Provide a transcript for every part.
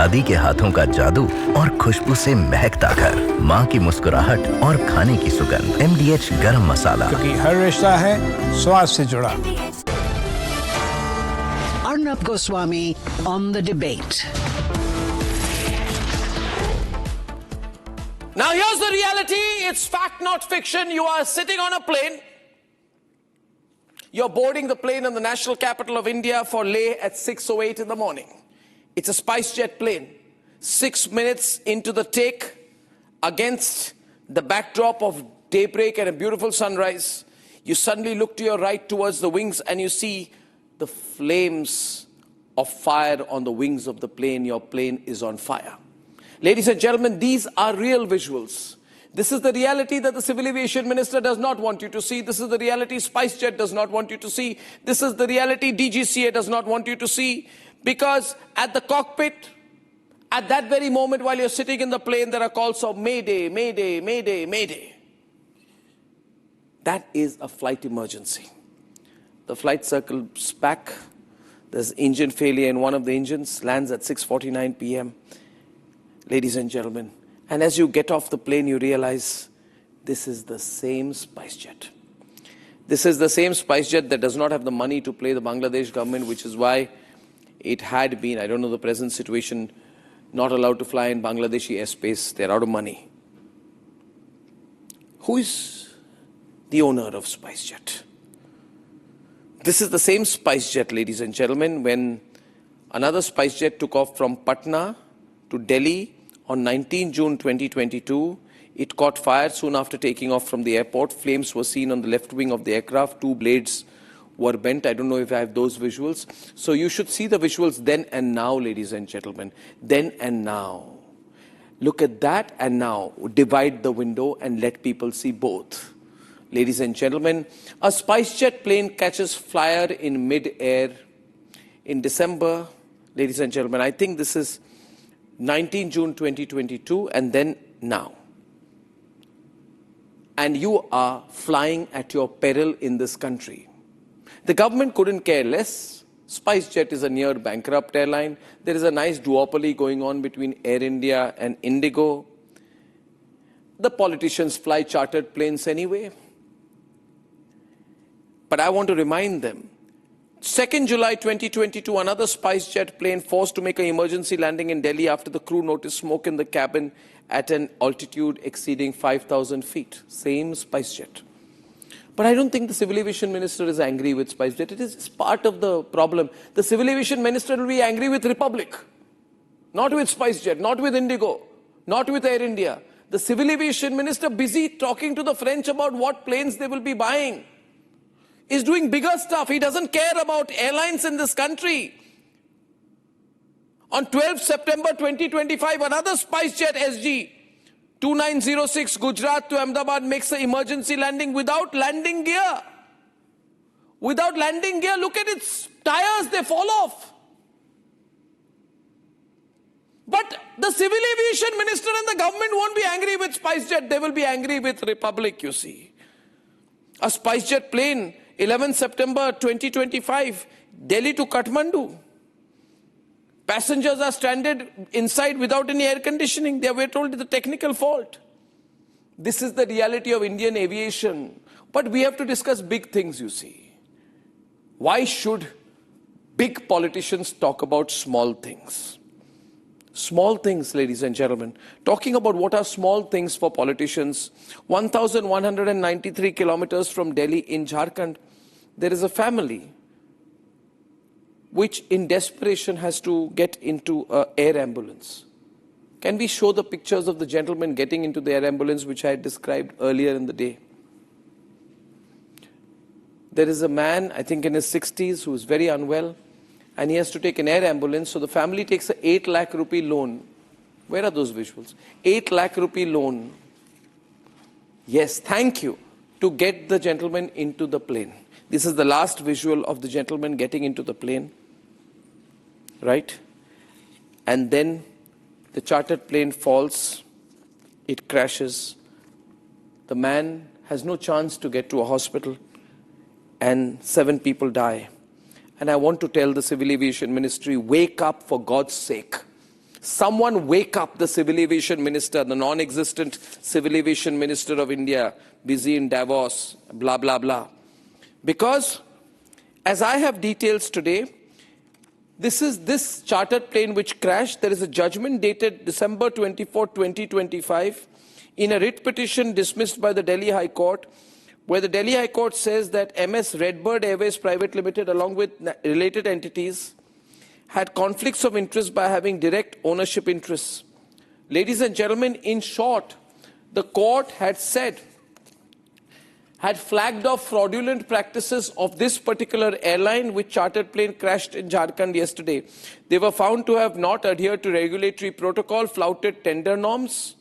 दादी के हाथों का जादू और खुशबू से महकता घर, माँ की मुस्कुराहट और खाने की सुगंध। MDH गरम मसाला, क्योंकि हर रिश्ता है स्वाद से जुड़ा। Arnab Goswami on the debate. Now here's the reality. It's fact, not fiction. You are sitting on a plane. You're boarding the plane in the national capital of India for Leh at 6:08 in the morning. It's a SpiceJet plane. 6 minutes into the take, against the backdrop of daybreak and a beautiful sunrise, you suddenly look to your right towards the wings and you see the flames of fire on the wings of the plane. Your plane is on fire. Ladies and gentlemen, these are real visuals. This is the reality that the Civil Aviation Minister does not want you to see. This is the reality SpiceJet does not want you to see. This is the reality DGCA does not want you to see. Because at the cockpit, at that very moment while you're sitting in the plane, there are calls of Mayday, Mayday, Mayday, Mayday. That is a flight emergency. The flight circles back. There's engine failure in one of the engines, lands at 6:49 p.m. Ladies and gentlemen, and as you get off the plane, you realize this is the same SpiceJet. This is the same SpiceJet that does not have the money to pay the Bangladesh government, which is why it had been, I don't know the present situation, not allowed to fly in Bangladeshi airspace. They're out of money. Who is the owner of SpiceJet? This is the same SpiceJet, ladies and gentlemen, when another SpiceJet took off from Patna to Delhi on 19 June 2022. It caught fire soon after taking off from the airport. Flames were seen on the left wing of the aircraft. 2 blades were bent. I don't know if I have those visuals. So you should see the visuals then and now, ladies and gentlemen. Then and now. Look at that and now. Divide the window and let people see both. Ladies and gentlemen, a SpiceJet plane catches fire in mid-air in December. Ladies and gentlemen, I think this is 19 June 2022 and then now. And you are flying at your peril in this country. The government couldn't care less. SpiceJet is a near bankrupt airline. There is a nice duopoly going on between Air India and Indigo. The politicians fly chartered planes anyway. But I want to remind them, 2nd July 2022, another SpiceJet plane forced to make an emergency landing in Delhi after the crew noticed smoke in the cabin at an altitude exceeding 5,000 feet. Same SpiceJet. But I don't think the Civil Aviation Minister is angry with SpiceJet. It is part of the problem. The Civil Aviation Minister will be angry with Republic, not with SpiceJet, not with Indigo, not with Air India. The Civil Aviation Minister, busy talking to the French about what planes they will be buying, is doing bigger stuff. He doesn't care about airlines in this country. On 12 September 2025, another SpiceJet SG 2906 Gujarat to Ahmedabad makes an emergency landing without landing gear. Without landing gear, look at its tires, they fall off. But the Civil Aviation Minister and the government won't be angry with SpiceJet. They will be angry with Republic, you see. A SpiceJet plane, 11 September 2025, Delhi to Kathmandu. Passengers are stranded inside without any air conditioning. They were told it's a technical fault. This is the reality of Indian aviation. But we have to discuss big things, you see. Why should big politicians talk about small things? Small things, ladies and gentlemen. Talking about what are small things for politicians. 1,193 kilometers from Delhi in Jharkhand, there is a family which in desperation has to get into an air ambulance. Can we show the pictures of the gentleman getting into the air ambulance which I had described earlier in the day? There is a man, I think in his 60s, who is very unwell, and he has to take an air ambulance, so the family takes an 8 lakh rupee loan. Where are those visuals? 8 lakh rupee loan. Yes, thank you, to get the gentleman into the plane. This is the last visual of the gentleman getting into the plane. Right? And then the chartered plane falls, it crashes. The man has no chance to get to a hospital, and 7 people die. And I want to tell the Civil Aviation Ministry, wake up for God's sake. Someone wake up the civil aviation minister, the non-existent civil aviation minister of India, busy in Davos, blah, blah, blah. Because, as I have details today, this chartered plane which crashed, there is a judgment dated December 24, 2025, in a writ petition dismissed by the Delhi High Court, where the Delhi High Court says that MS Redbird Airways Private Limited, along with related entities, had conflicts of interest by having direct ownership interests. Ladies and gentlemen, in short, the court had flagged off fraudulent practices of this particular airline which chartered plane crashed in Jharkhand yesterday. They were found to have not adhered to regulatory protocol, flouted tender norms,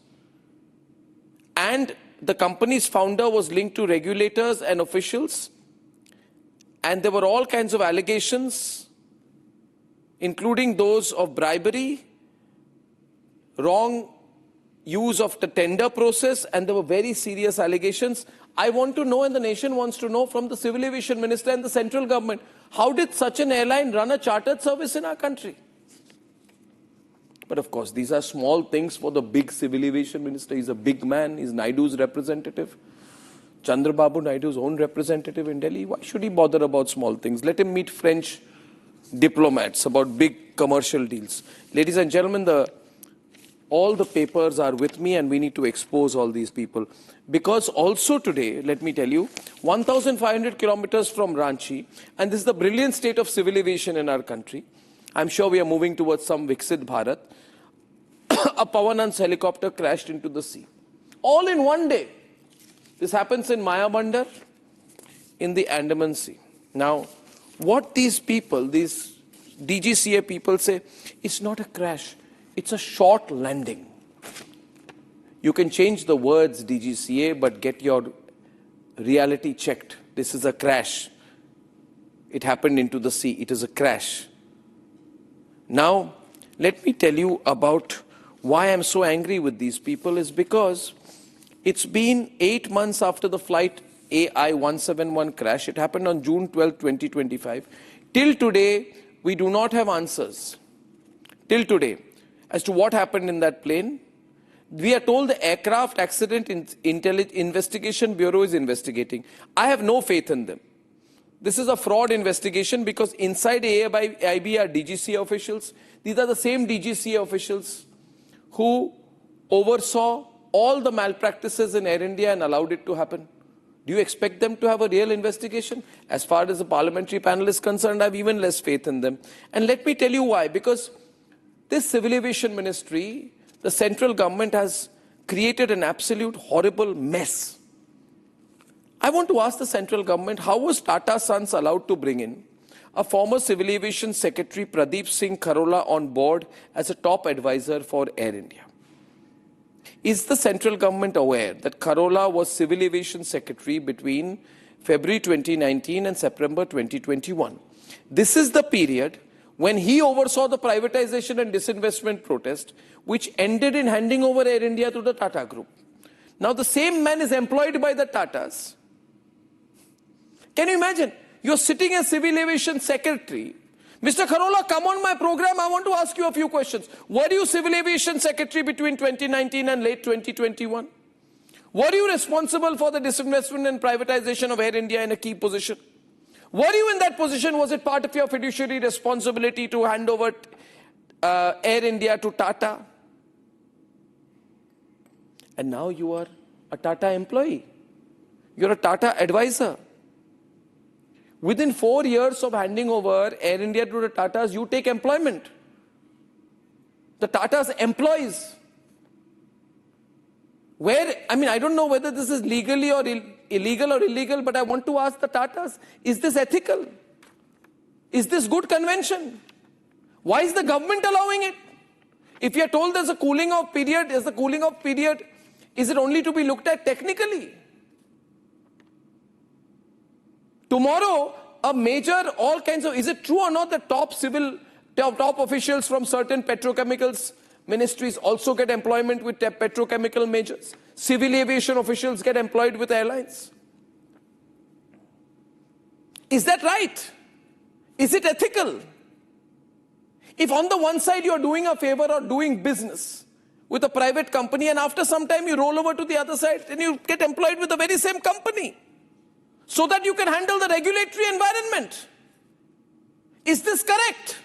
and the company's founder was linked to regulators and officials, and there were all kinds of allegations, including those of bribery, wrong use of the tender process, and there were very serious allegations. I want to know, and the nation wants to know, from the civil aviation minister and the central government, how did such an airline run a chartered service in our country? But of course, these are small things for the big civil aviation minister. He's a big man. He's Naidu's representative. Chandrababu Naidu's own representative in Delhi. Why should he bother about small things? Let him meet French diplomats about big commercial deals. Ladies and gentlemen, all the papers are with me, and we need to expose all these people. Because also today, let me tell you, 1,500 kilometers from Ranchi, and this is the brilliant state of civil aviation in our country. I'm sure we are moving towards some Viksit Bharat. A Pavanans helicopter crashed into the sea. All in one day. This happens in Mayabandar, in the Andaman Sea. Now, what these people, these DGCA people say, it's not a crash, it's a short landing. You can change the words DGCA, but get your reality checked. This is a crash. It happened into the sea. It is a crash. Now, let me tell you about why I'm so angry with these people is because it's been 8 months after the flight AI-171 crash. It happened on June 12, 2025. Till today, we do not have answers. Till today, as to what happened in that plane. We are told the Aircraft Accident Investigation Bureau is investigating. I have no faith in them. This is a fraud investigation because inside AIB are DGCA officials. These are the same DGCA officials who oversaw all the malpractices in Air India and allowed it to happen. Do you expect them to have a real investigation? As far as the parliamentary panel is concerned, I have even less faith in them. And let me tell you why. Because this civil aviation ministry, the central government has created an absolute horrible mess. I want to ask the central government, how was Tata Sons allowed to bring in a former civil aviation secretary, Pradeep Singh Kharola, on board as a top advisor for Air India? Is the central government aware that Kharola was civil aviation secretary between February 2019 and September 2021? This is the period when he oversaw the privatization and disinvestment protest, which ended in handing over Air India to the Tata Group. Now the same man is employed by the Tatas. Can you imagine? You're sitting as civil aviation secretary. Mr. Kharola, come on my program. I want to ask you a few questions. Were you civil aviation secretary between 2019 and late 2021? Were you responsible for the disinvestment and privatization of Air India in a key position? Were you in that position? Was it part of your fiduciary responsibility to hand over Air India to Tata? And now you are a Tata employee. You're a Tata advisor. Within 4 years of handing over Air India to the Tatas, you take employment. The Tatas employs. I don't know whether this is legally or illegal or illegal, but I want to ask the Tatas, is this ethical? Is this good convention? Why is the government allowing it? If you are told there's a cooling off period, is it only to be looked at technically? Tomorrow, is it true or not that top officials from certain petrochemicals ministries also get employment with petrochemical majors? Civil aviation officials get employed with airlines. Is that right? Is it ethical? If on the one side you're doing a favor or doing business with a private company, and after some time you roll over to the other side and you get employed with the very same company so that you can handle the regulatory environment. Is this correct?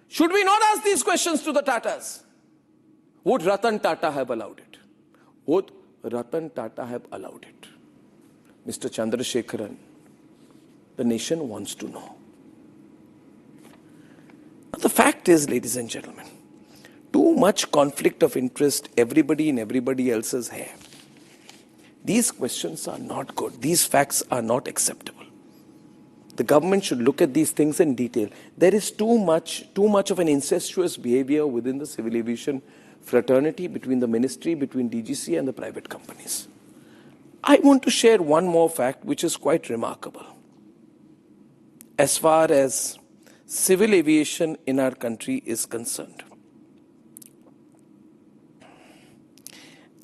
Should we not ask these questions to the Tatas? Would Ratan Tata have allowed it? Would Ratan Tata have allowed it? Mr. Chandrasekharan, the nation wants to know. The fact is, ladies and gentlemen, too much conflict of interest, everybody in everybody else's hair. These questions are not good. These facts are not acceptable. The government should look at these things in detail. There is too much of an incestuous behavior within the civil aviation fraternity, between the ministry, between DGCA and the private companies. I want to share one more fact which is quite remarkable as far as civil aviation in our country is concerned.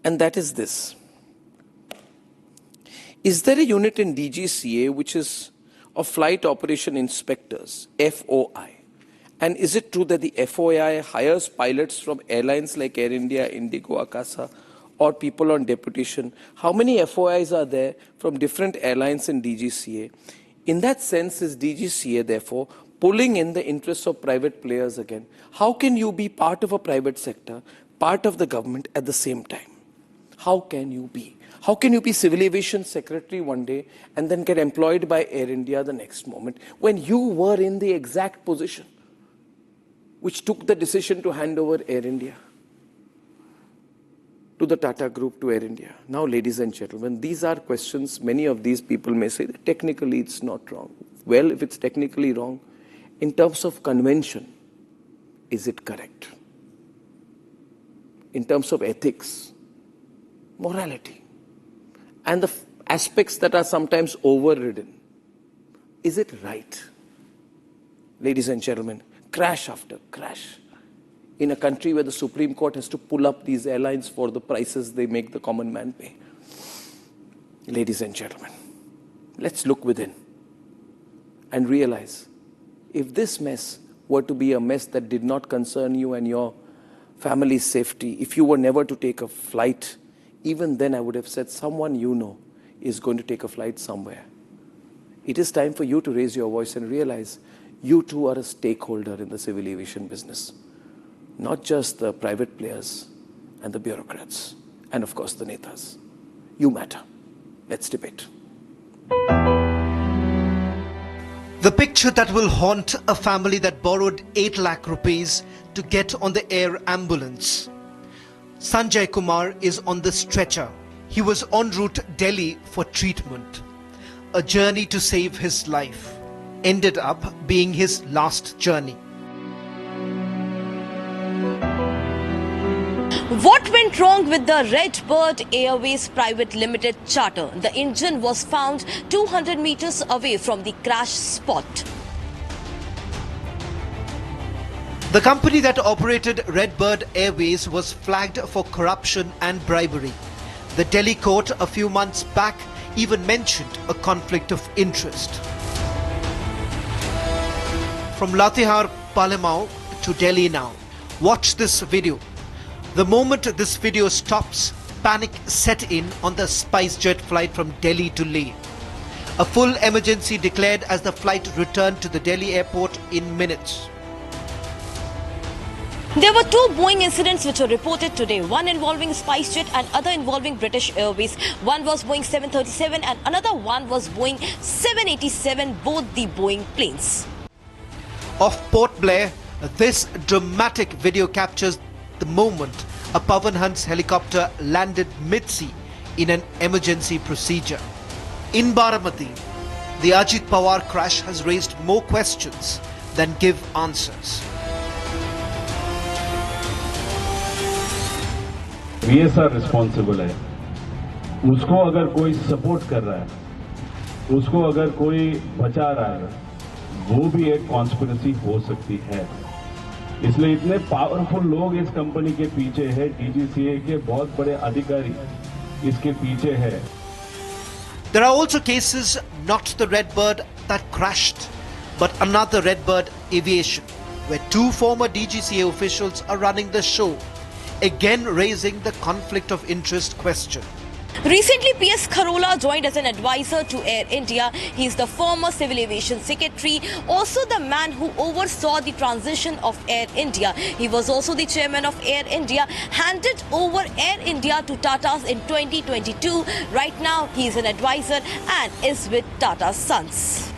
And that is this. Is there a unit in DGCA which is of flight operation inspectors, FOI? And is it true that the FOI hires pilots from airlines like Air India, Indigo, Akasa, or people on deputation? How many FOIs are there from different airlines in DGCA? In that sense, is DGCA therefore pulling in the interests of private players again? How can you be part of a private sector, part of the government at the same time? How can you be? How can you be civil aviation secretary one day and then get employed by Air India the next moment when you were in the exact position which took the decision to hand over Air India to the Tata Group, to Air India? Now, ladies and gentlemen, these are questions. Many of these people may say that technically it's not wrong. Well, if it's technically wrong, in terms of convention, is it correct? In terms of ethics, morality, and the aspects that are sometimes overridden, is it right? Ladies and gentlemen, crash after crash in a country where the Supreme Court has to pull up these airlines for the prices they make the common man pay. Ladies and gentlemen, let's look within and realize if this mess were to be a mess that did not concern you and your family's safety, if you were never to take a flight, even then I would have said someone you know is going to take a flight somewhere. It is time for you to raise your voice and realize you too are a stakeholder in the civil aviation business. Not just the private players and the bureaucrats, and of course the netas. You matter. Let's debate. The picture that will haunt a family that borrowed 8 lakh rupees to get on the air ambulance. Sanjay Kumar is on the stretcher. He was en route Delhi for treatment. A journey to save his life ended up being his last journey. What went wrong with the Redbird Airways Private Limited charter? The engine was found 200 meters away from the crash spot. The company that operated Redbird Airways was flagged for corruption and bribery. The Delhi court a few months back even mentioned a conflict of interest. From Latihar, Palamau to Delhi now. Watch this video. The moment this video stops, panic set in on the SpiceJet flight from Delhi to Leh. A full emergency declared as the flight returned to the Delhi airport in minutes. There were 2 Boeing incidents which were reported today, one involving SpiceJet and other involving British Airways. One was Boeing 737 and another one was Boeing 787, both the Boeing planes. Off Port Blair, this dramatic video captures the moment a Pawan Hans helicopter landed mid-sea in an emergency procedure. In Baramati, the Ajit Pawar crash has raised more questions than give answers. VSR responsible है, उसको अगर कोई support कर रहा है, उसको अगर कोई बचा रहा है, वो भी एक कॉन्स्पिरेसी हो सकती है. इसलिए इतने पावरफुल लोग इस कंपनी के पीछे है, DGCA के बहुत बड़े अधिकारी इसके पीछे है. There are also cases, not the Redbird that crashed, but another Redbird Aviation. where two former DGCA officials are running the show, again raising the conflict of interest question. Recently, P.S. Kharola joined as an advisor to Air India. He is the former Civil Aviation Secretary, also the man who oversaw the transition of Air India. He was also the chairman of Air India, handed over Air India to Tata's in 2022. Right now, he is an advisor and is with Tata's sons.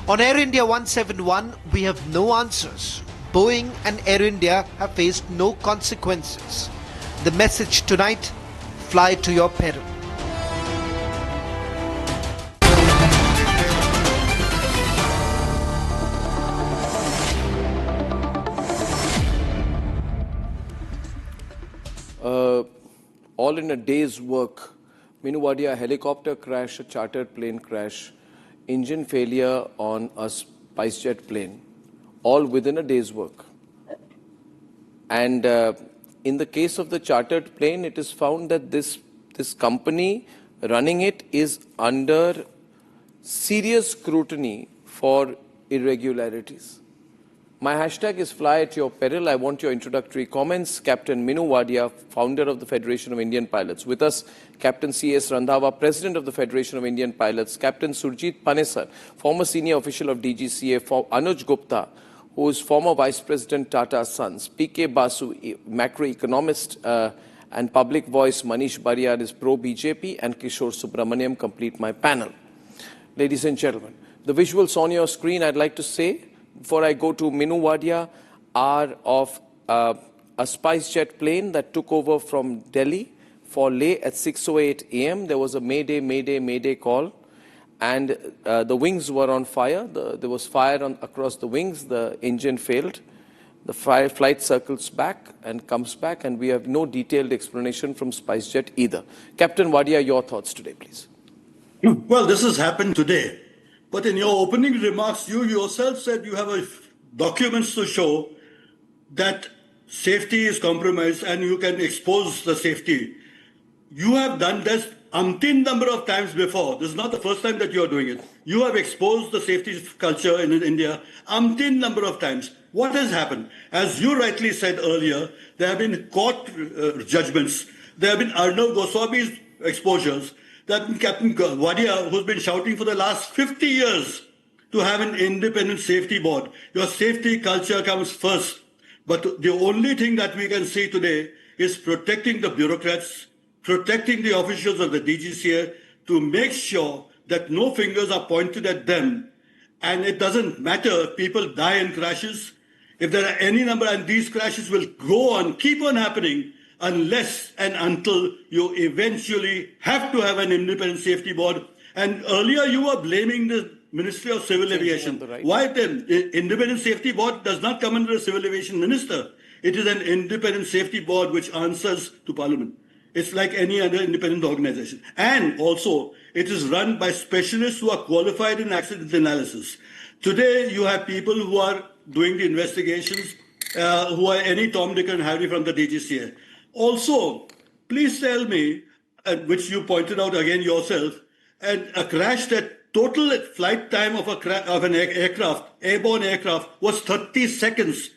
On Air India 171, we have no answers. Boeing and Air India have faced no consequences. The message tonight: fly to your peril. All in a day's work. Minuwadia helicopter crash, a chartered plane crash, engine failure on a SpiceJet plane, all within a day's work. And in the case of the chartered plane, it is found that this company running it is under serious scrutiny for irregularities. My hashtag is fly at your peril. I want your introductory comments. Captain Minu Wadia, founder of the Federation of Indian Pilots. With us, Captain C.S. Randhawa, president of the Federation of Indian Pilots. Captain Surjit Panesar, former senior official of DGCA. Anuj Gupta, who is former vice president Tata Sons. P.K. Basu, macroeconomist and public voice. Manish Bariyar is pro-BJP. And Kishore Subramaniam complete my panel. Ladies and gentlemen, the visuals on your screen, I'd like to say, before I go to Minu Wadia, are of a SpiceJet plane that took over from Delhi for Leh at 6:08 a.m. There was a Mayday, Mayday, Mayday call, and the wings were on fire. There was fire across the wings. The engine failed. The flight circles back and comes back, and we have no detailed explanation from SpiceJet either. Captain Wadia, your thoughts today, please. Well, this has happened today. But in your opening remarks, you yourself said you have documents to show that safety is compromised and you can expose the safety. You have done this umpteen number of times before. This is not the first time that you are doing it. You have exposed the safety culture in India umpteen number of times. What has happened? As you rightly said earlier, there have been court judgments. There have been Arnab Goswami's exposures. That Captain Wadia, who's been shouting for the last 50 years to have an independent safety board. Your safety culture comes first. But the only thing that we can see today is protecting the bureaucrats, protecting the officials of the DGCA to make sure that no fingers are pointed at them. And it doesn't matter if people die in crashes. If there are any number, and these crashes will go on, keep on happening, unless and until you eventually have to have an independent safety board. And earlier you were blaming the Ministry of Civil Aviation. Right. Why then? Independent safety board does not come under a civil aviation minister. It is an independent safety board which answers to Parliament. It's like any other independent organization. And also, it is run by specialists who are qualified in accident analysis. Today, you have people who are doing the investigations, who are any Tom, Dick and Harry from the DGCA. Also, please tell me, which you pointed out again yourself, a crash that total flight time of an aircraft, airborne aircraft, was 30 seconds.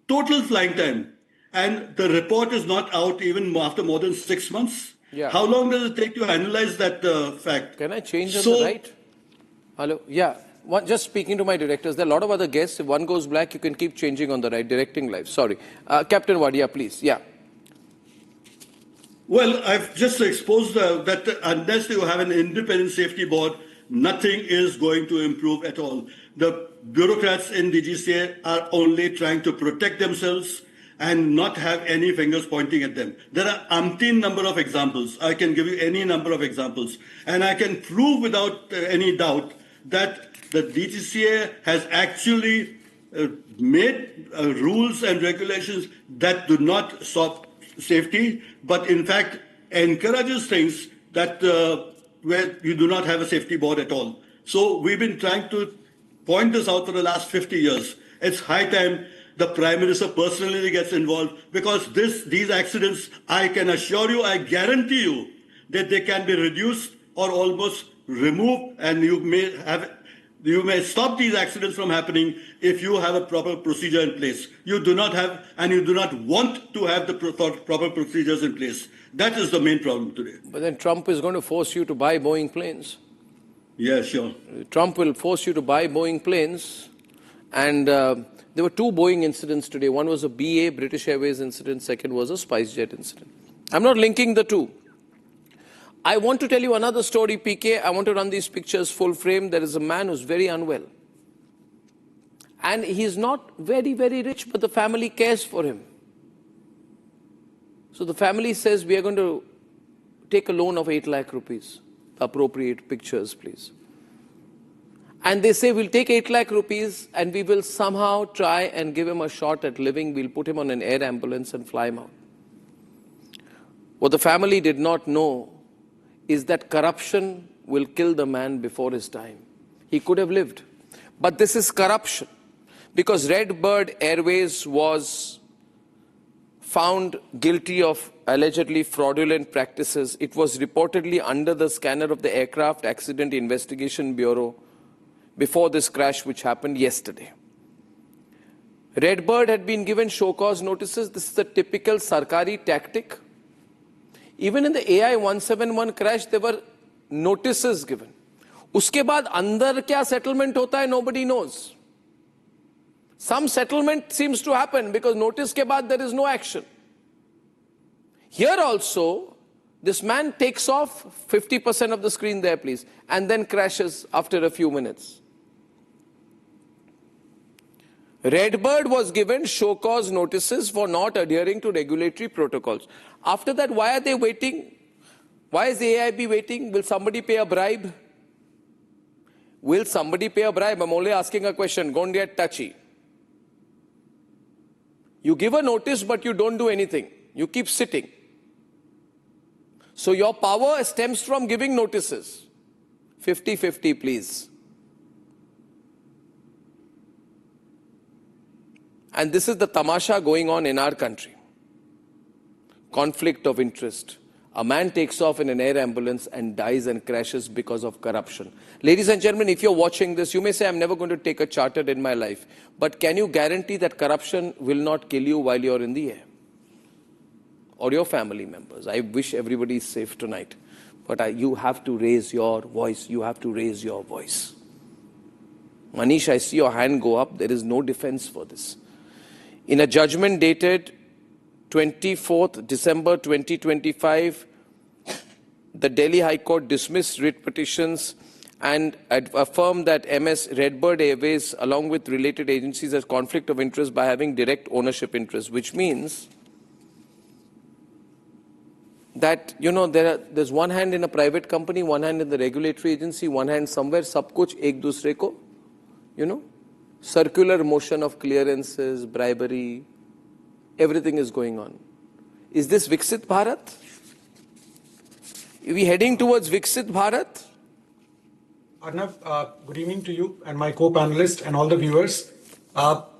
Total flying time. And the report is not out even after more than 6 months. Yeah. How long does it take to analyze that fact? Can I change on the right? Hello? Yeah. Just speaking to my directors, there are a lot of other guests. If one goes black, you can keep changing on the right, directing live. Sorry. Captain Wadia, please. Yeah. Well, I've just exposed that unless you have an independent safety board, nothing is going to improve at all. The bureaucrats in DGCA are only trying to protect themselves and not have any fingers pointing at them. There are umpteen number of examples. I can give you any number of examples. And I can prove without any doubt that the DGCA has actually made rules and regulations that do not stop safety, but in fact encourages things that where you do not have a safety board at all. So we've been trying to point this out for the last 50 years. It's high time the Prime Minister personally gets involved, because these accidents, I can assure you, I guarantee you, that they can be reduced or almost removed, and you may have You may stop these accidents from happening if you have a proper procedure in place. You do not have, and you do not want to have the proper procedures in place. That is the main problem today. But then Trump is going to force you to buy Boeing planes. Yeah, sure. Trump will force you to buy Boeing planes. And there were two Boeing incidents today. One was a BA, British Airways incident. Second was a SpiceJet incident. I'm not linking the two. I want to tell you another story, PK. I want to run these pictures full frame. There is a man who's very unwell. And he's not very, very rich, but the family cares for him. So the family says, we are going to take a loan of 8 lakh rupees. Appropriate pictures, please. And they say, we'll take 8 lakh rupees and we will somehow try and give him a shot at living. We'll put him on an air ambulance and fly him out. What the family did not know is that corruption will kill the man before his time. He could have lived. But this is corruption. Because Redbird Airways was found guilty of allegedly fraudulent practices. It was reportedly under the scanner of the Aircraft Accident Investigation Bureau before this crash which happened yesterday. Redbird had been given show cause notices. This is a typical Sarkari tactic. Even in the AI-171 crash, there were notices given. Uske baad andar kya settlement hota hai, nobody knows. Some settlement seems to happen because notice ke baad there is no action. Here also, this man takes off 50% of the screen there, please, and then crashes after a few minutes. Redbird was given show cause notices for not adhering to regulatory protocols. After that, why are they waiting? Why is the AIB waiting? Will somebody pay a bribe? Will somebody pay a bribe? I'm only asking a question. Don't get touchy. You give a notice, but you don't do anything. You keep sitting. So your power stems from giving notices. 50-50, please. And this is the tamasha going on in our country. Conflict of interest. A man takes off in an air ambulance and dies and crashes because of corruption. Ladies and gentlemen, if you're watching this, you may say, I'm never going to take a charter in my life. But can you guarantee that corruption will not kill you while you're in the air? Or your family members? I wish everybody is safe tonight. But you have to raise your voice. You have to raise your voice. Manish, I see your hand go up. There is no defense for this. In a judgment dated 24th December 2025, the Delhi High Court dismissed writ petitions and affirmed that MS Redbird Airways, along with related agencies, has conflict of interest by having direct ownership interest, which means that, you know, there's one hand in a private company, one hand in the regulatory agency, one hand somewhere, sab kuch ek dusre ko, you know, circular motion of clearances, bribery, everything is going on. Is this Viksit Bharat? Are we heading towards Viksit Bharat? Arnab, good evening to you and my co-panelists and all the viewers.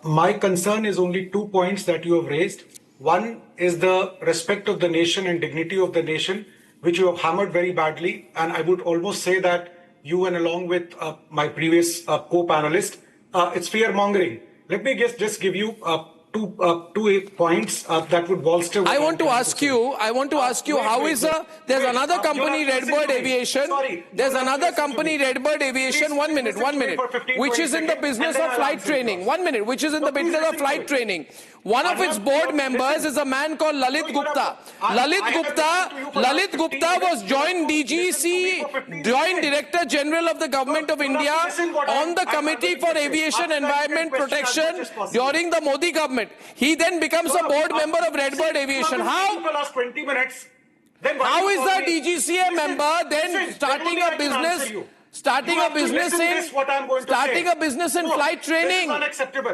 My concern is only 2 points that you have raised. One is the respect of the nation and dignity of the nation, which you have hammered very badly. And I would almost say that you and along with my previous co-panelist, it's fear-mongering. Let me just give you two points that would bolster. I want to ask you, how is there's another company, Redbird Aviation. There's another company, Redbird Aviation. 1 minute, which is in the business of flight training. 1 minute, which is in the business of flight training. One of its board members is a man called Lalit Gupta. Lalit Gupta was joint DGCA, Joint Director General of the Government of India on the Committee for Aviation Environment Protection during the Modi government. He then becomes a board member of Redbird Aviation. How is the DGCA member then starting a business in flight training?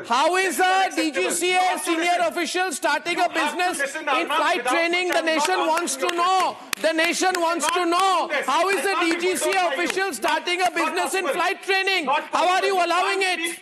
How is a DGCA senior official starting a business in flight training? The nation wants to know. The nation wants to know. How is a DGCA official starting a business in flight training? How are you allowing it?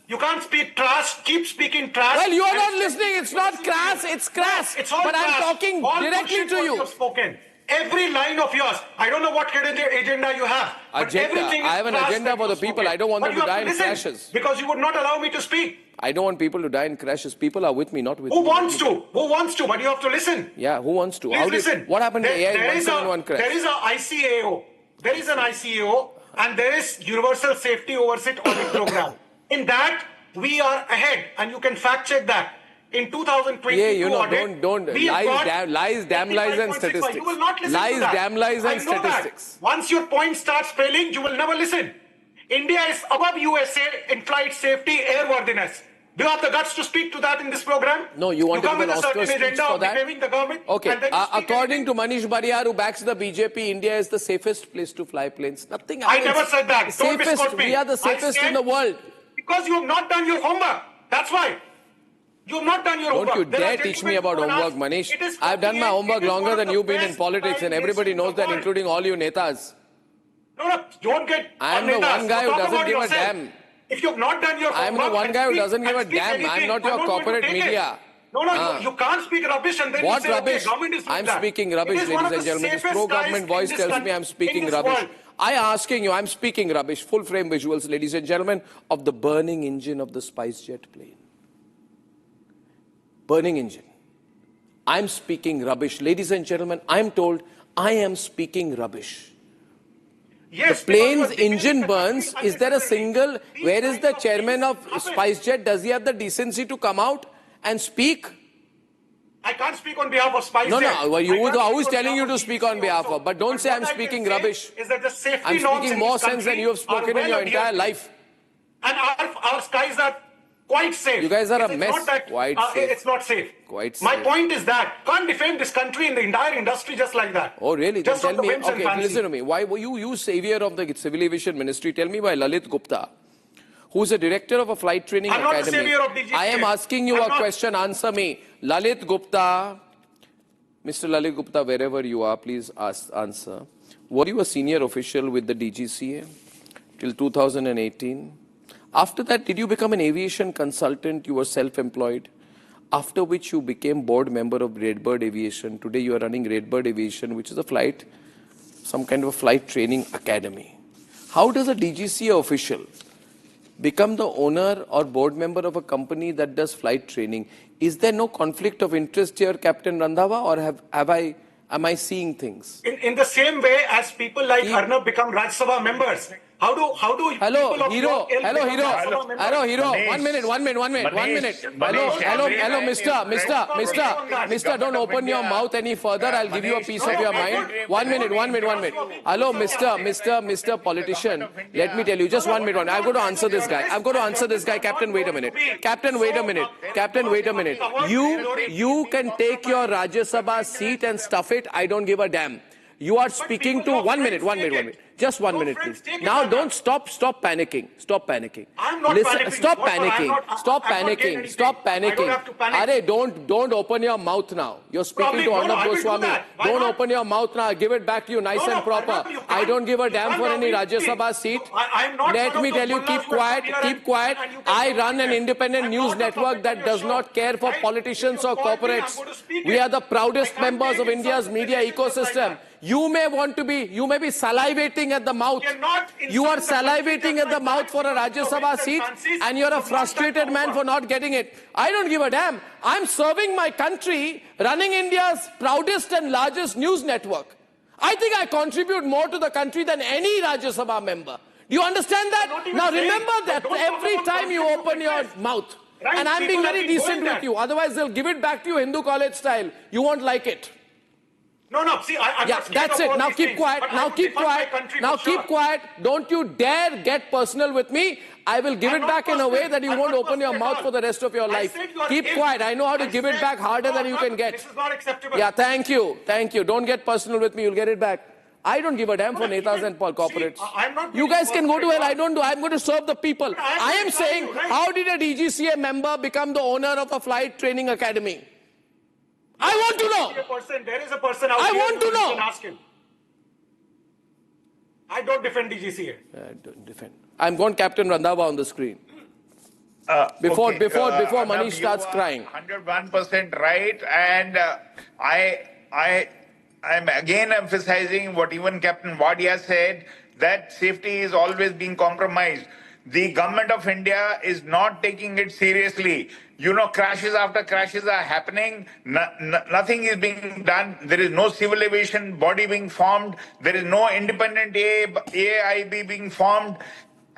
You can't speak trash. Keep speaking trash. Well, you are not listening. It's not crass. It's crass. It's all but crass. I'm talking all directly to you. Spoken. Every line of yours. I don't know what hidden agenda you have. But everything is I have an agenda for the people. I don't want them to die in crashes. Because you would not allow me to speak. I don't want people to die in crashes. People are with me, not with Who wants to? Who wants to? But you have to listen. Yeah, who wants to? Please listen. What happened to AI 171 crash? There is an ICAO. There is an ICAO and there is Universal Safety Oversight Audit Program. In that, we are ahead and you can fact check that. In 2022 yeah, you know, audit, don't lies, damn lies and statistics. You will not listen lies, to that. damn lies and statistics. That. Once your point starts failing, you will never listen. India is above USA in flight safety, airworthiness. Do you have the guts to speak to that in this program? No, you want to give an Oscar speech for that? The government, okay, according to Manish Bariyar, who backs the BJP, India is the safest place to fly planes. Nothing happens. I never said that. Don't safest, we are the safest in the world. Because you have not done your homework. That's why. You have not done your homework. Don't you dare teach me about homework, Manish. I've done my homework longer than you've been in politics, and everybody knows that, including all you netas. No, don't get. I'm the one guy who doesn't give a damn. If you have not done your homework, I'm the one guy who doesn't give a damn. I'm not your corporate media. No, you can't speak rubbish and then what you say, rubbish? Okay, government is I'm speaking rubbish, ladies and gentlemen. This pro-government voice tells me I'm speaking rubbish. I'm speaking rubbish. Full frame visuals, ladies and gentlemen, of the burning engine of the SpiceJet plane. Burning engine. I'm speaking rubbish. Ladies and gentlemen, I'm told I am speaking rubbish. Yes, the plane's engine burns. Is there a single... Where is the chairman of SpiceJet? Does he have the decency to come out and speak? I can't speak on behalf of SpiceJet. No, who is telling you to speak on behalf of? But don't say I'm speaking rubbish. Is that the safety I'm speaking more sense than you have spoken in your entire life. And our skies are quite safe. You guys are a mess. Quite safe. It's not safe. Quite safe. My point is that can't defend this country in the entire industry just like that. Oh, really? Just tell me. Okay, listen to me. Why were you savior of the Civil Aviation Ministry? Tell me why Lalit Gupta, who's a director of a flight training academy. I'm not the savior of DGCA. I am asking you a question. Answer me. Lalit Gupta, Mr. Lalit Gupta, wherever you are, please answer. Were you a senior official with the DGCA till 2018? After that, did you become an aviation consultant? You were self-employed. After which you became board member of Redbird Aviation. Today you are running Redbird Aviation, which is some kind of a flight training academy. How does a DGCA official become the owner or board member of a company that does flight training? Is there no conflict of interest here, Captain Randhawa, or am I seeing things? In the same way as people like Arnab become Rajya Sabha members. How do Hello, Hero. Hello, Hero. One minute. Hello, Mister. Don't open your mouth any further. I'll give you a piece of your mind. One minute. Hello, Mister Politician. Let me tell you, just 1 minute. I've got to answer this guy. Captain, wait a minute. Captain, wait a minute. You can take your Rajya Sabha seat and stuff it. I don't give a damn. You are speaking to 1 minute. Just 1 minute, please. Now, don't stop panicking. I'm not panicking. Stop panicking. I don't have to panic. Arey, don't open your mouth now. You're speaking to Arnab Goswami. Don't open your mouth now. Give it back to you nice and proper. I don't give a damn for any Rajya Sabha seat. Let me tell you, keep quiet. I run an independent news network that does not care for politicians or corporates. We are the proudest members of India's media ecosystem. You may be salivating at the mouth. You are salivating at the mouth for a Rajya Sabha seat and you're a frustrated man for not getting it. I don't give a damn. I'm serving my country, running India's proudest and largest news network. I think I contribute more to the country than any Rajya Sabha member. Do you understand that? Now remember that every time you open your mouth. And I'm being very decent with you. Otherwise they'll give it back to you Hindu college style. You won't like it. No, see, I'm not that's it. Now keep quiet. Don't you dare get personal with me. I will give it back in a way that you won't open your mouth for the rest of your life. Keep quiet. I know how to give it back harder than you can get. This is not acceptable. Yeah, thank you. Don't get personal with me. You'll get it back. I don't give a damn for netas and corporates. You guys can go to hell. I don't do. I'm going to serve the people. I am saying, how did a DGCA member become the owner of a flight training academy? I want to know. There is a person out I here. want to know. You can ask him. I don't defend DGCA. I don't defend. I'm going Captain Randhawa on the screen. Before Manish starts crying. 101% right, and I I'm again emphasizing what even Captain Wadia said, that safety is always being compromised. The government of India is not taking it seriously. You know, crashes after crashes are happening. Nothing is being done. There is no civil aviation body being formed. There is no independent AIB being formed.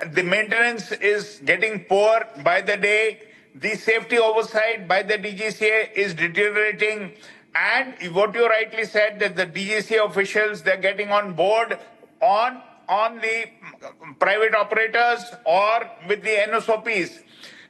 The maintenance is getting poor by the day. The safety oversight by the DGCA is deteriorating. And what you rightly said, that the DGCA officials, they're getting on board on the private operators or with the NSOPs.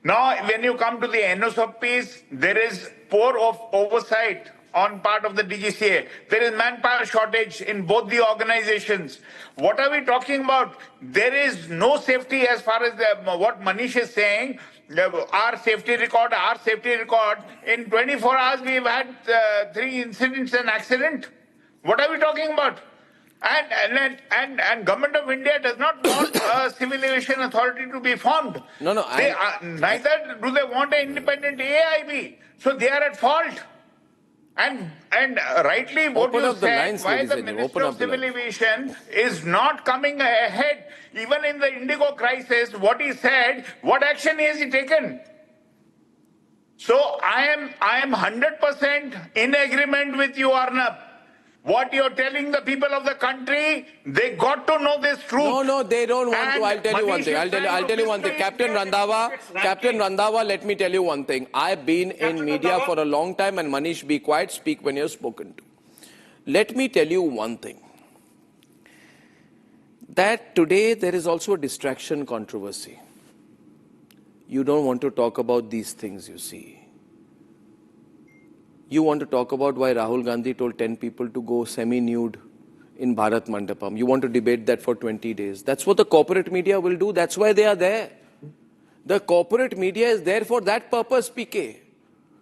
Now, when you come to the NSOPs, there is poor oversight on part of the DGCA. There is manpower shortage in both the organizations. What are we talking about? There is no safety as far as what Manish is saying. Our safety record. In 24 hours, we've had 3 incidents and accident. What are we talking about? And Government of India does not want a civil aviation authority to be formed. Neither do they want an independent AIB. So they are at fault. And rightly what you said, why the Minister of Civil Aviation is not coming ahead, even in the Indigo crisis, what he said, what action has he taken? So I am 100% in agreement with you, Arnab. What you're telling the people of the country, they got to know this truth. No, they don't want to. I'll tell you one thing. I'll tell you one thing. Captain Randhawa, let me tell you one thing. I've been in media for a long time, and Manish, be quiet, speak when you're spoken to. Let me tell you one thing. That today there is also a distraction controversy. You don't want to talk about these things, you see. You want to talk about why Rahul Gandhi told 10 people to go semi-nude in Bharat Mandapam. You want to debate that for 20 days. That's what the corporate media will do. That's why they are there. The corporate media is there for that purpose, PK.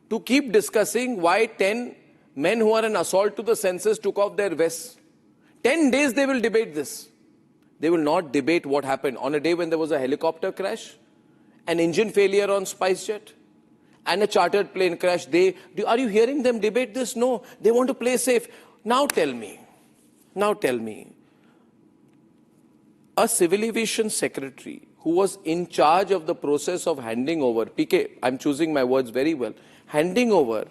To keep discussing why 10 men who are an assault to the senses took off their vests. 10 days they will debate this. They will not debate what happened on a day when there was a helicopter crash, an engine failure on SpiceJet, and a chartered plane crash. Are you hearing them debate this? No, they want to play safe. Now tell me, a civil aviation secretary who was in charge of the process of handing over, PK, I'm choosing my words very well, handing over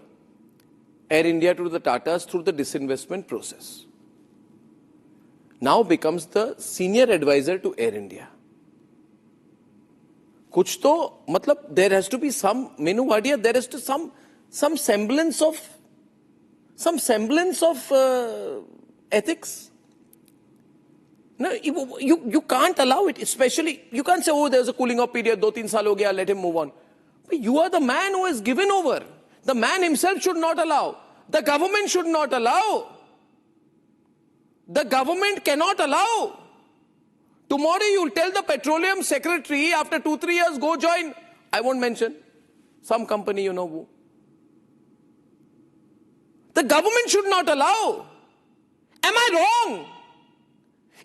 Air India to the Tatas through the disinvestment process, now becomes the senior advisor to Air India. कुछ तो मतलब there has to be some Menu Wadia, there has to some semblance of ethics. No, you can't allow it. Especially you can't say, oh, there's a cooling off period, 2-3 saal ho gaya, let him move on. But you are the man who has given over. The man himself should not allow. The government should not allow. The government cannot allow. Tomorrow you'll tell the petroleum secretary after 2-3 years, go join, I won't mention, some company you know who. The government should not allow. Am I wrong?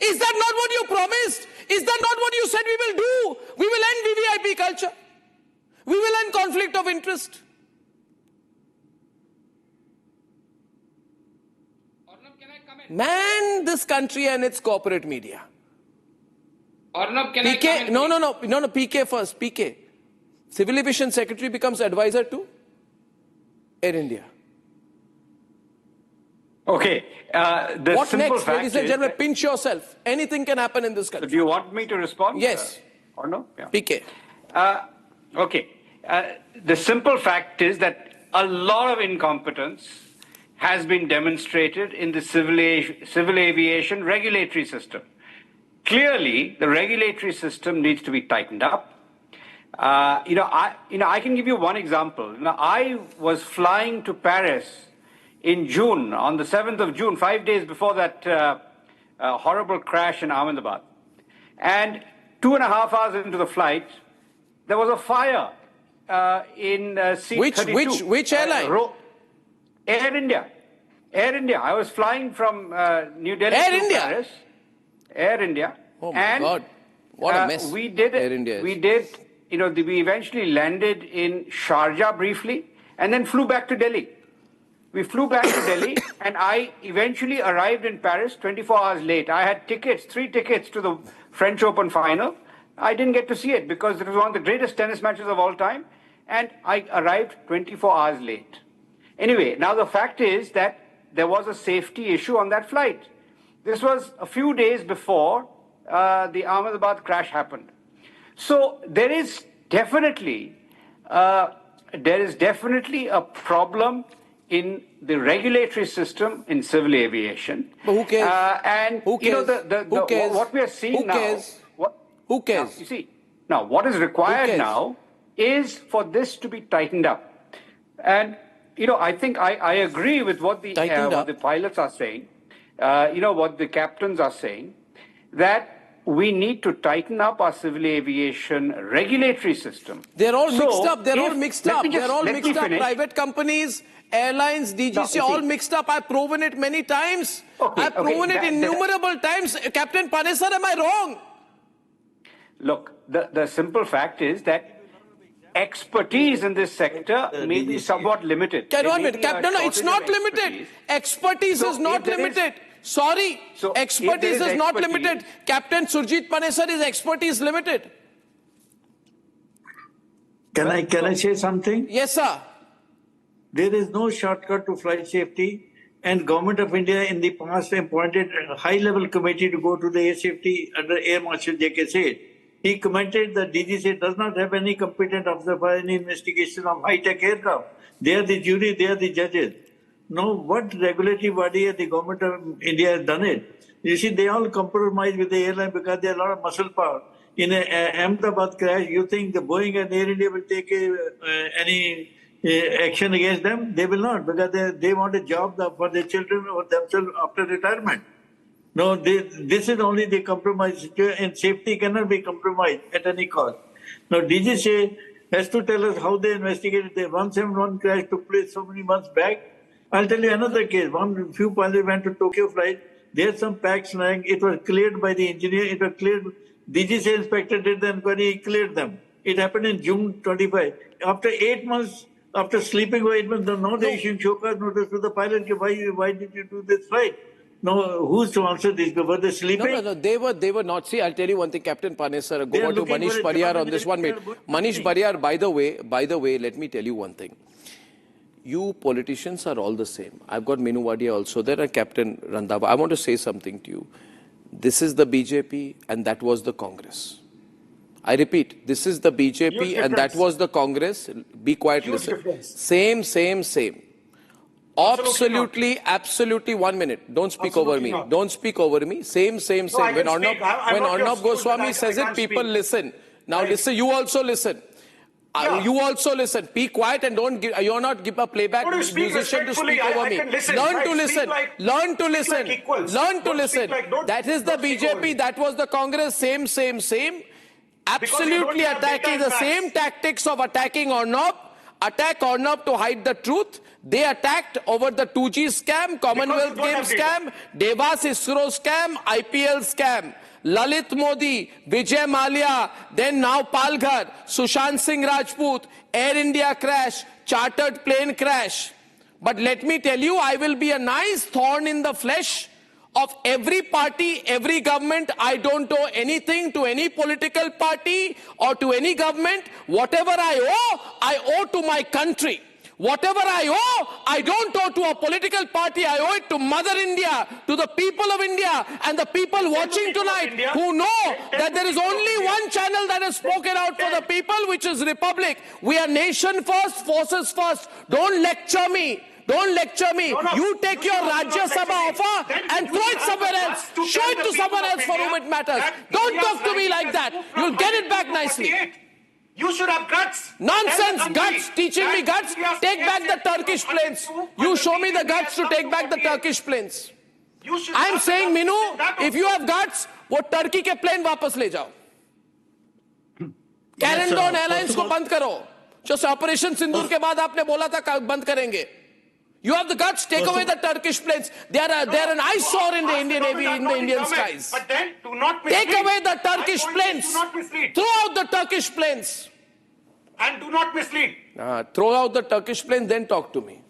Is that not what you promised? Is that not what you said we will do? We will end VVIP culture. We will end conflict of interest. Arnab, can I comment? Man, this country and its corporate media. Arnab, can PK, I comment? no, PK first, PK. Civil Aviation Secretary becomes advisor to Air India. Okay. What next, ladies and gentlemen? Pinch yourself. Anything can happen in this country. So do you want me to respond? Yes. Or no? Yeah. PK. Okay. The simple fact is that a lot of incompetence has been demonstrated in the civil aviation regulatory system. Clearly, the regulatory system needs to be tightened up. I can give you one example. I was flying to Paris in June, on the 7th of June, 5 days before that horrible crash in Ahmedabad. And 2.5 hours into the flight, there was a fire in seat 32. Which airline? Air India. Air India. I was flying from New Delhi to Paris. Air India. Oh my God. What a mess. We did Air India is. We eventually landed in Sharjah briefly and then flew back to Delhi. We flew back to Delhi, and I eventually arrived in Paris 24 hours late. I had tickets, 3 tickets to the French Open final. I didn't get to see it because it was one of the greatest tennis matches of all time, and I arrived 24 hours late. Anyway, now the fact is that there was a safety issue on that flight. This was a few days before the Ahmedabad crash happened. So there is definitely a problem in the regulatory system in civil aviation. But who cares? And who cares? Who cares? What we are seeing who cares? now. Who cares? Now, you see, now what is required now is for this to be tightened up. And I think I agree with what the pilots are saying. What the captains are saying, that we need to tighten up our civil aviation regulatory system. They're all mixed up. They're all mixed up. They're all mixed up. Private companies, airlines, DGCA, all mixed up. I've proven it many times. I've proven it innumerable times. Captain Panesar, am I wrong? Look, the simple fact is that expertise in this sector may be somewhat limited. No, it's not limited. Expertise is not limited. Sorry, expertise is not limited. Captain Surjit Panesar's expertise limited. Can I say something? Yes, sir. There is no shortcut to flight safety, and Government of India in the past appointed a high-level committee to go to the air safety under Air Marshal J.K. Seth. He commented that DGCA does not have any competent officer for any investigation of high-tech aircraft. They are the jury, they are the judges. Now, what regulatory body at the Government of India has done it? You see, they all compromise with the airline because they have a lot of muscle power. In an Ahmedabad crash, you think the Boeing and Air India will take any action against them? They will not, because they want a job for their children or themselves after retirement. No, this is only the compromise, and safety cannot be compromised at any cost. Now, DGCA has to tell us how they investigated. The 171 crash took place so many months back. I'll tell you another case. Few pilots went to Tokyo flight. There's some packs lying. It was cleared by the engineer. It was cleared. DGCA inspector did the inquiry. He cleared them. It happened in June 25. After 8 months, after sleeping for 8 months, now they issued show cause notice to the pilot. Why did you do this flight? No, who's to answer this? Were they sleeping? No, they were not. See, I'll tell you one thing, Captain Panesar. Go on to Manish Pariyar on this 1 minute. Manish Pariyar, by the way, let me tell you one thing. You politicians are all the same. I've got Minu Wadia also there and Captain Randhawa. I want to say something to you. This is the BJP and that was the Congress. I repeat, this is the BJP and that was the Congress. Be quiet, listen. Same. Absolutely 1 minute. Don't speak over me. Don't speak over me. Same. When Arnab Goswami says it, people listen. Now listen, you also listen. You also listen. Be quiet and don't give. You're not give a playback musician to speak over me. Learn to listen. Learn to listen. Learn to listen. That is the BJP. That was the Congress. Same. Absolutely attacking the same tactics of attacking Arnab. Attack Arnab to hide the truth. They attacked over the 2G scam, Commonwealth Games scam, Devas ISRO scam, IPL scam. Lalit Modi, Vijay Mallya, then now Palghar, Sushant Singh Rajput, Air India crash, chartered plane crash. But let me tell you, I will be a nice thorn in the flesh of every party, every government. I don't owe anything to any political party or to any government. Whatever I owe to my country. Whatever I owe, I don't owe to a political party. I owe it to Mother India, to the people of India and the people watching tonight who know that there is only one channel that has spoken out for the people, which is Republic. We are nation first, forces first. Don't lecture me. Don't lecture me. You take your Rajya Sabha offer and throw it somewhere else. Show it to someone else for whom it matters. Don't talk to me like that. You'll get it back nicely. You should have guts. Nonsense, guts. Teaching me guts. Take back the Turkish planes. You show me the guts to take back the Turkish planes. I'm saying, Minu, if you have guts, वो Turkey के plane वापस ले जाओ. कैरेंडोन airlines को बंद करो. जो operation सिंदूर के बाद आपने बोला था बंद करेंगे. You have the guts, take away the Turkish planes. They are an eyesore in the Indian Navy, in the Indian skies. But then, do not mislead. Take away the Turkish planes. Throw out the Turkish planes. And do not mislead. Throw out the Turkish planes, then talk to me.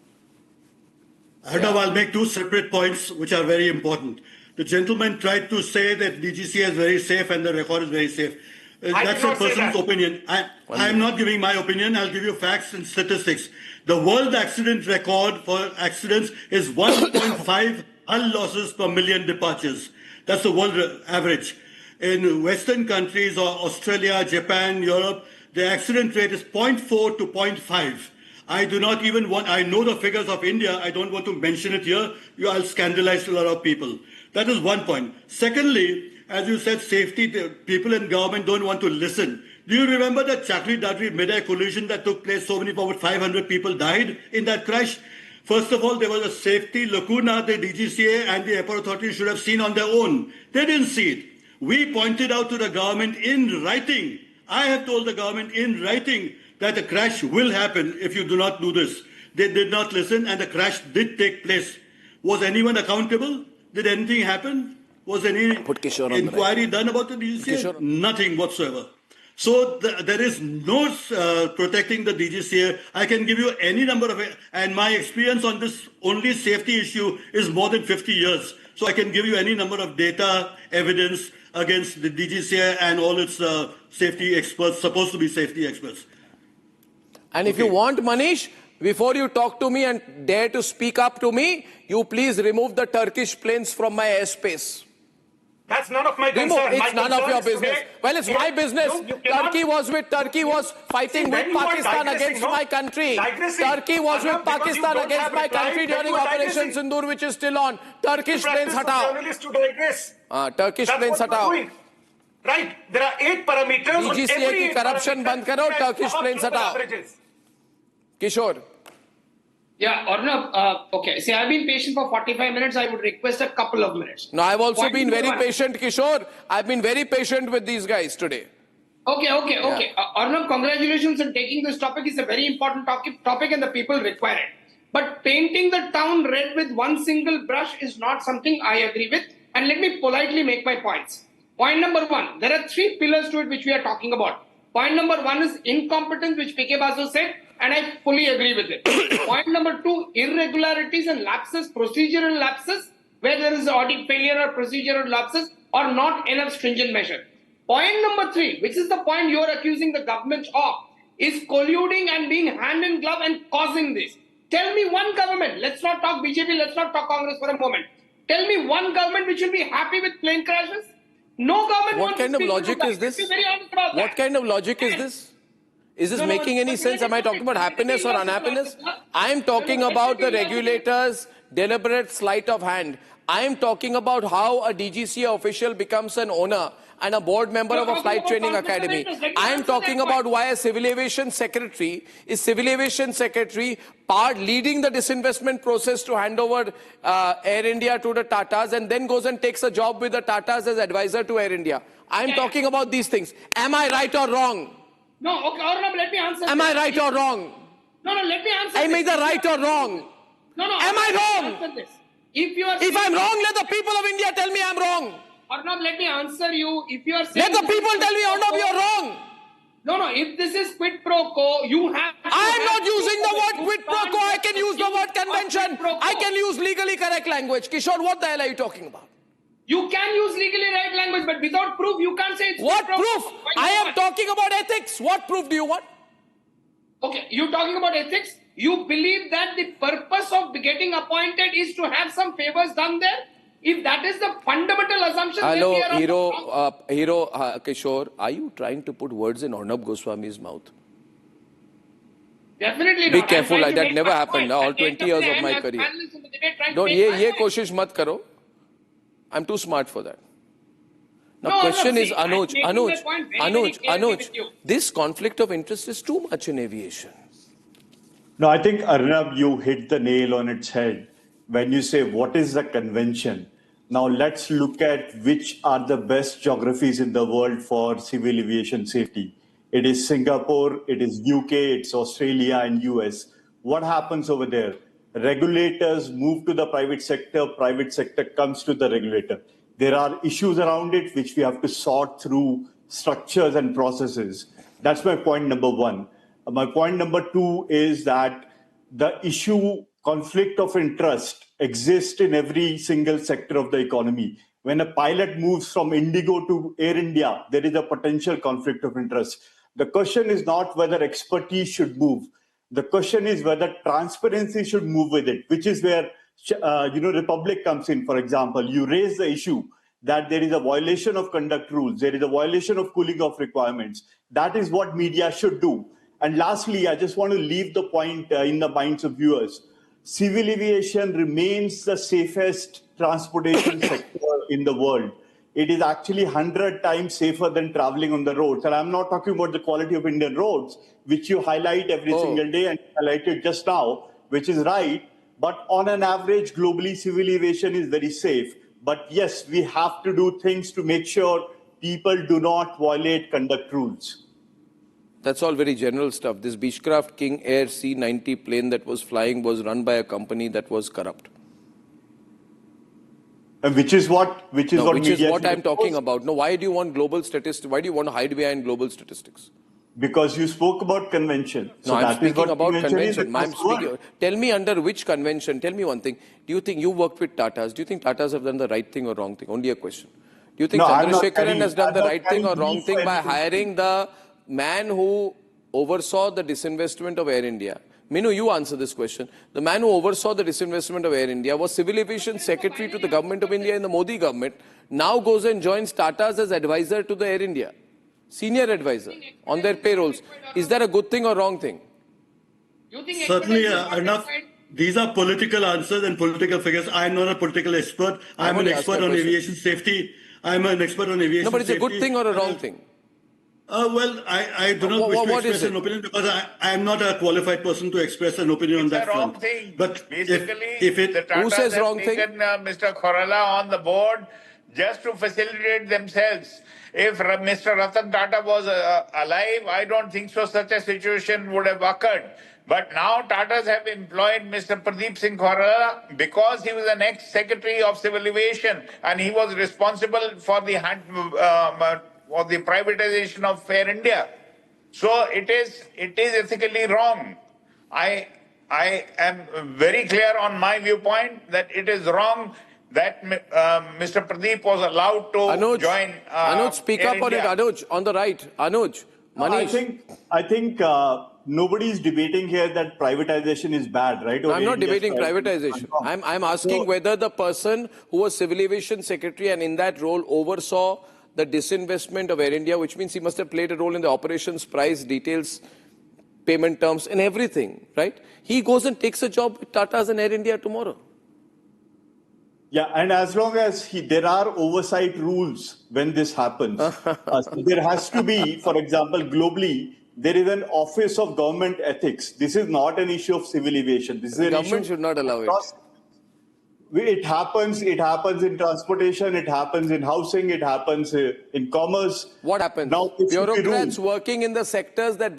Arnab, I'll make two separate points which are very important. The gentleman tried to say that DGCA is very safe and the record is very safe. That's a person's opinion. I'm not giving my opinion. I'll give you facts and statistics. The world accident record for accidents is 1.5 hull losses per million departures. That's the world average. In Western countries or Australia, Japan, Europe, the accident rate is 0.4 to 0.5. I do not even want, I know the figures of India. I don't want to mention it here. I'll scandalize a lot of people. That is one point. Secondly, as you said, safety, people in government don't want to listen. Do you remember the Chakri-Dadri mid-air collision that took place? So many, about 500 people died in that crash. First of all, there was a safety lacuna the DGCA and the airport authority should have seen on their own. They didn't see it. We pointed out to the government in writing. I have told the government in writing that a crash will happen if you do not do this. They did not listen and the crash did take place. Was anyone accountable? Did anything happen? Was any inquiry done about the DGCA? Nothing whatsoever. So there is no protecting the DGCA. I can give you any number of, and my experience on this only safety issue is more than 50 years. So I can give you any number of data, evidence against the DGCA and all its safety experts, supposed to be safety experts. And if you want, Manish, before you talk to me and dare to speak up to me, you please remove the Turkish planes from my airspace. That's none of my concern. It's none of your business. Well, it's my business. Turkey was fighting with Pakistan against my country. Turkey was with Pakistan against my country during Operation Sindoor, which is still on. Turkish planes hatao. Turkish planes hatao. Right. There are 8 parameters. DGCA की corruption बंद करो, Turkish planes हटाओ. Kishore. Yeah, Arnab, okay. See, I've been patient for 45 minutes. I would request a couple of minutes. No, I've also been very patient, Kishore. I've been very patient with these guys today. Okay. Arnab, congratulations on taking this topic. It's a very important topic and the people require it. But painting the town red with one single brush is not something I agree with. And let me politely make my points. Point number 1, there are 3 pillars to it which we are talking about. Point number 1 is incompetence, which PK Basu said, and I fully agree with it. Point number 2, irregularities and lapses, procedural lapses, where there is audit failure or procedural lapses or not enough stringent measure. Point number 3, which is the point you are accusing the government of, is colluding and being hand in glove and causing this. Tell me one government, let's not talk BJP, let's not talk Congress for a moment. Tell me one government which will be happy with plane crashes. No government. What kind of logic is this? What kind of logic is this? Is this making any sense? Am I talking about happiness or unhappiness? I am talking about the regulators' deliberate sleight of hand. I am talking about how a DGCA official becomes an owner and a board member of a flight training academy. I am talking about why a civil aviation secretary part leading the disinvestment process to hand over Air India to the Tatas and then goes and takes a job with the Tatas as advisor to Air India. I am talking about these things. Am I right or wrong? No, okay, Arnab, let me answer. Am I right or wrong? No, let me answer. I'm either right or wrong. No. Am I wrong? If I'm wrong, let the people of India tell me I'm wrong. Arnab, let me answer you. If you are saying... Let the people tell me, Arnab, you're wrong. No, if this is quid pro quo, you have... I am not using the word quid pro quo. I can use the word convention. I can use legally correct language. Kishore, what the hell are you talking about? You can use legally right language, but without proof, you can't say it's what proof? I am talking about ethics. What proof do you want? Okay, you're talking about ethics. You believe that the purpose of getting appointed is to have some favors done there? If that is the fundamental assumption... Hello, Kishore, are you trying to put words in Arnab Goswami's mouth? Definitely Be not. careful, that never happened. All 20 years of my career. Don't, ye koshish mat karo. I'm too smart for that. Now, question is, Anuj, this conflict of interest is too much in aviation. No, I think, Arnab, you hit the nail on its head when you say, what is the convention? Now, let's look at which are the best geographies in the world for civil aviation safety. It is Singapore, it is UK, it's Australia and US. What happens over there? Regulators move to the private sector comes to the regulator. There are issues around it which we have to sort through structures and processes. That's my point number 1. My point number 2 is that the issue conflict of interest exists in every single sector of the economy. When a pilot moves from Indigo to Air India, there is a potential conflict of interest. The question is not whether expertise should move. The question is whether transparency should move with it, which is where Republic comes in. For example, you raise the issue that there is a violation of conduct rules, there is a violation of cooling off requirements. That is what media should do. And lastly, I just want to leave the point in the minds of viewers. Civil aviation remains the safest transportation sector in the world. It is actually 100 times safer than traveling on the roads. And I'm not talking about the quality of Indian roads, which you highlight every single day and highlighted just now, which is right. But on an average, globally, civil aviation is very safe. But yes, we have to do things to make sure people do not violate conduct rules. That's all very general stuff. This Beechcraft King Air C-90 plane that was flying was run by a company that was corrupt. And which is what I'm talking about. No, why do you want global statistics? Why do you want to hide behind global statistics? Because you spoke about convention. So no, I'm speaking about convention. Tell me under which convention. Tell me one thing. Do you think you worked with Tatas? Do you think Tatas have done the right thing or wrong thing? Only a question. Do you think Chandrasekharan has done the right thing or wrong thing by hiring the man who oversaw the disinvestment of Air India? Minu, you answer this question. The man who oversaw the disinvestment of Air India was Civil Aviation Secretary to the Government of India in the Modi government, now goes and joins Tata's as advisor to the Air India. Senior advisor on their payrolls. Is that a good thing or wrong thing? Certainly, enough. These are political answers and political figures. I'm not a political expert. I'm an expert on aviation safety. I'm an expert on aviation safety. No, but it's a good thing or a wrong thing? Well, I do not wish to express an opinion because I am not a qualified person to express an opinion on that front. Thing. But basically, if the Tatas who says wrong thing? Mr. Khorala on the board just to facilitate themselves. If Mr. Ratan Tata was alive, I don't think so such a situation would have occurred. But now Tatas have employed Mr. Pradeep Singh Khorala because he was an ex-secretary of Civil Aviation and he was responsible for the privatization of Air India. So it is ethically wrong. I am very clear on my viewpoint that it is wrong that Mr. Pradeep was allowed to join Anuj, speak Air up India. on it. Anuj, on the right. Anuj, Manish. I think nobody is debating here that privatization is bad, right? I'm not debating privatization. I'm asking whether the person who was Civil Aviation Secretary and in that role oversaw the disinvestment of Air India, which means he must have played a role in the operations, price, details, payment terms and everything, right? He goes and takes a job with Tata's and Air India tomorrow. Yeah, and as long as there are oversight rules when this happens, so there has to be, for example, globally, there is an Office of Government Ethics. This is not an issue of civil aviation. This is an government issue should not allow it. It happens in transportation, it happens in housing, it happens in commerce. What happens? Now, bureaucrats working in the sectors that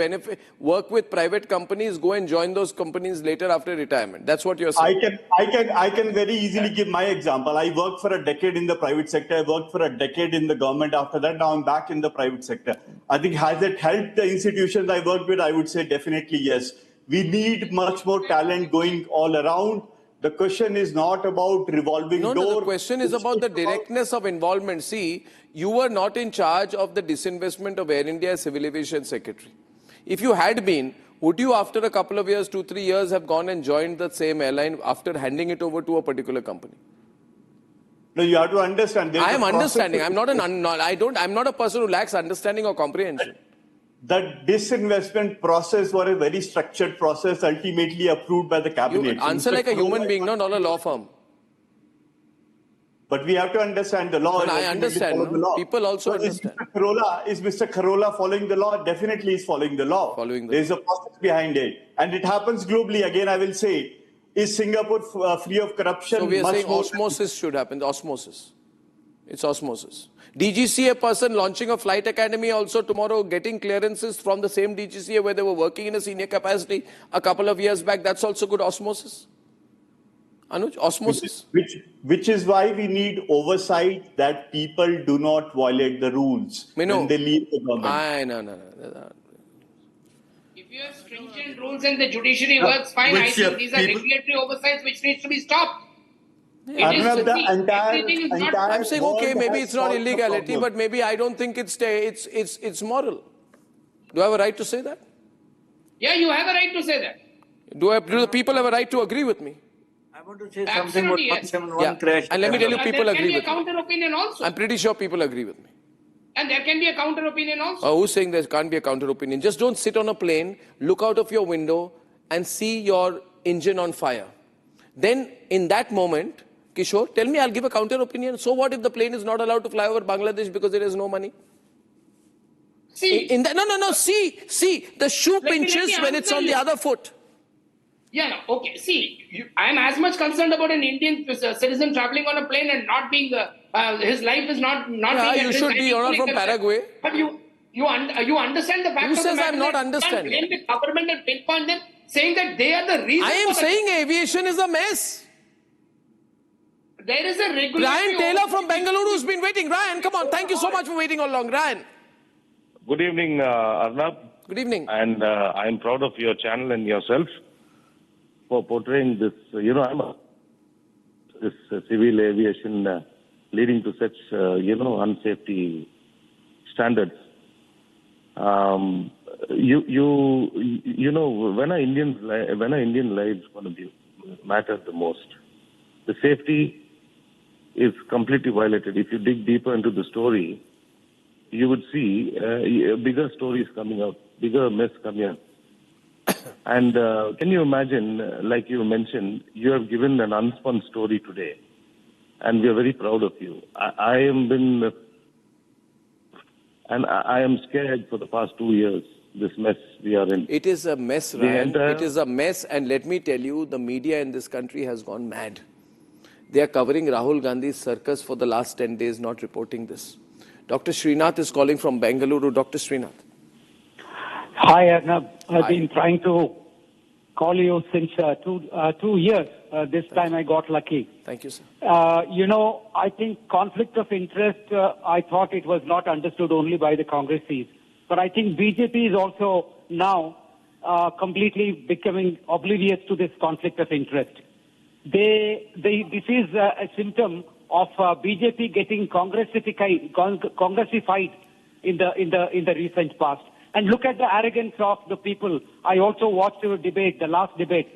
work with private companies go and join those companies later after retirement. That's what you're saying. I can very easily give my example. I worked for a decade in the private sector. I worked for a decade in the government. After that, now I'm back in the private sector. I think, has it helped the institutions I worked with? I would say definitely yes. We need much more talent going all around. The question is not about revolving door. No, the question is about the directness of involvement. See, you were not in charge of the disinvestment of Air India as Civil Aviation Secretary. If you had been, would you after a couple of years, 2-3 years, have gone and joined the same airline after handing it over to a particular company? No, you have to understand. I am understanding. I'm not a person who lacks understanding or comprehension. The disinvestment process was a very structured process, ultimately approved by the cabinet. You answer like a human being, not a law firm. But we have to understand the law. And I understand. The law. People also understand. Is Mr. Khorala following the law? Definitely is following the law. There's a process behind it. And it happens globally. Again, I will say, is Singapore free of corruption? So we are saying osmosis should happen. Osmosis. It's osmosis. DGCA person launching a flight academy also tomorrow, getting clearances from the same DGCA where they were working in a senior capacity a couple of years back. That's also good osmosis. Anuj, osmosis. Which is why we need oversight that people do not violate the rules when they leave the government. No. If you have stringent rules and the judiciary works fine, I think these are regulatory oversights which needs to be stopped. I'm saying, okay, maybe it's not illegality, but maybe I don't think it's moral. Do I have a right to say that? Yeah, you have a right to say that. Do the people have a right to agree with me? I want to say something about 171 crash. And let me tell you, people agree with me. There can be a counter opinion also. I'm pretty sure people agree with me. And there can be a counter opinion also. Who's saying there can't be a counter opinion? Just don't sit on a plane, look out of your window and see your engine on fire. Then in that moment, Kishore, tell me, I'll give a counter opinion. So what if the plane is not allowed to fly over Bangladesh because there is no money? See. See, the shoe pinches when it's on the other foot. Yeah, no, okay. See, I am as much concerned about an Indian citizen traveling on a plane and not being, his life is not being at risk. You should be, you're not from Paraguay. But you understand the fact Who says I'm not understanding? You can't blame the government and pinpoint them, saying that they are the reason. I am saying aviation is a mess. There is a regulatory... Ryan Taylor from Bengaluru has been waiting. Ryan, come on. Thank you so much for waiting all long. Ryan. Good evening, Arnab. Good evening. And I'm proud of your channel and yourself for portraying this, this civil aviation leading to such, unsafety standards. When an Indian life is going to be matter the most, the safety is completely violated. If you dig deeper into the story, you would see bigger stories coming out, bigger mess coming out. And can you imagine, like you mentioned, you have given an unspun story today, and we are very proud of you. I am scared for the past 2 years, this mess we are in. It is a mess, Ryan. It is a mess, and let me tell you, the media in this country has gone mad. They are covering Rahul Gandhi's circus for the last 10 days, not reporting this. Dr. Srinath is calling from Bengaluru. Dr. Srinath. Hi, Arnab. I've been trying to call you since 2 years. This time I got lucky. Thank you, sir. I think conflict of interest, I thought it was not understood only by the Congresses. But I think BJP is also now completely becoming oblivious to this conflict of interest. This is a symptom of BJP getting congressified in the recent past. And look at the arrogance of the people. I also watched your debate, the last debate.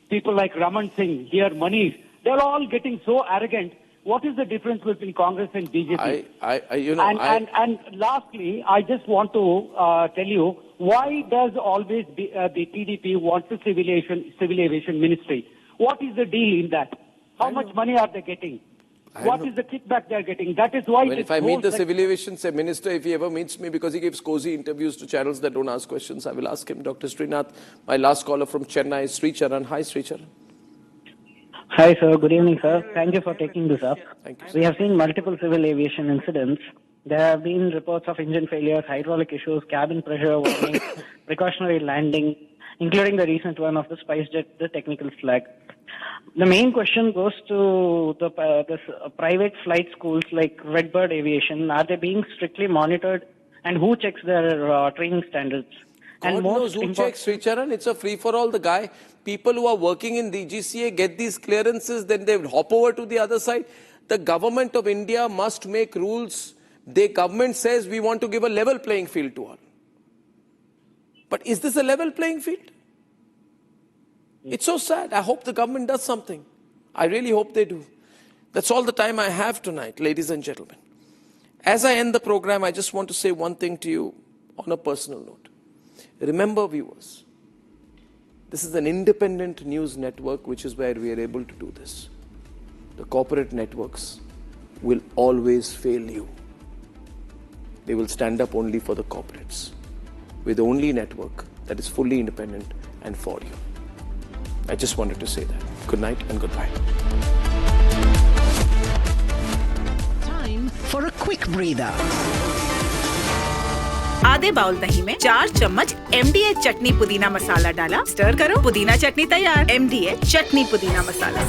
People like Raman Singh, here Manish, they're all getting so arrogant. What is the difference between Congress and BJP? And lastly, I just want to tell you, why does always the TDP want the civil aviation ministry? What is the deal in that? How much money are they getting? What is the kickback they're getting? That is why... If I meet the civil aviation minister, if he ever meets me, because he gives cozy interviews to channels that don't ask questions, I will ask him. Dr. Srinath, my last caller from Chennai is Sri Charan. Hi, Sri Charan. Hi, sir. Good evening, sir. Thank you for taking this up. Thank you, sir. We have seen multiple civil aviation incidents. There have been reports of engine failures, hydraulic issues, cabin pressure warning, precautionary landing, including the recent one of the SpiceJet, the technical flag. The main question goes to the private flight schools like Redbird Aviation. Are they being strictly monitored, and who checks their training standards? God knows who checks, Sri Charan. It's a free-for-all. The guy, people who are working in DGCA get these clearances, then they hop over to the other side. The government of India must make rules. The government says we want to give a level playing field to all. But is this a level playing field? It's so sad. I hope the government does something. I really hope they do. That's all the time I have tonight, ladies and gentlemen. As I end the program, I just want to say one thing to you on a personal note. Remember, viewers, this is an independent news network, which is where we are able to do this. The corporate networks will always fail you. They will stand up only for the corporates. We're the only network that is fully independent and for you. I just wanted to say that. Good night and goodbye. Time for a quick breather. आधे bowl दही में 4 चम्मच MDH चटनी पुदीना मसाला डाला, stir करो, पुदीना चटनी तैयार। MDH चटनी पुदीना मसाला।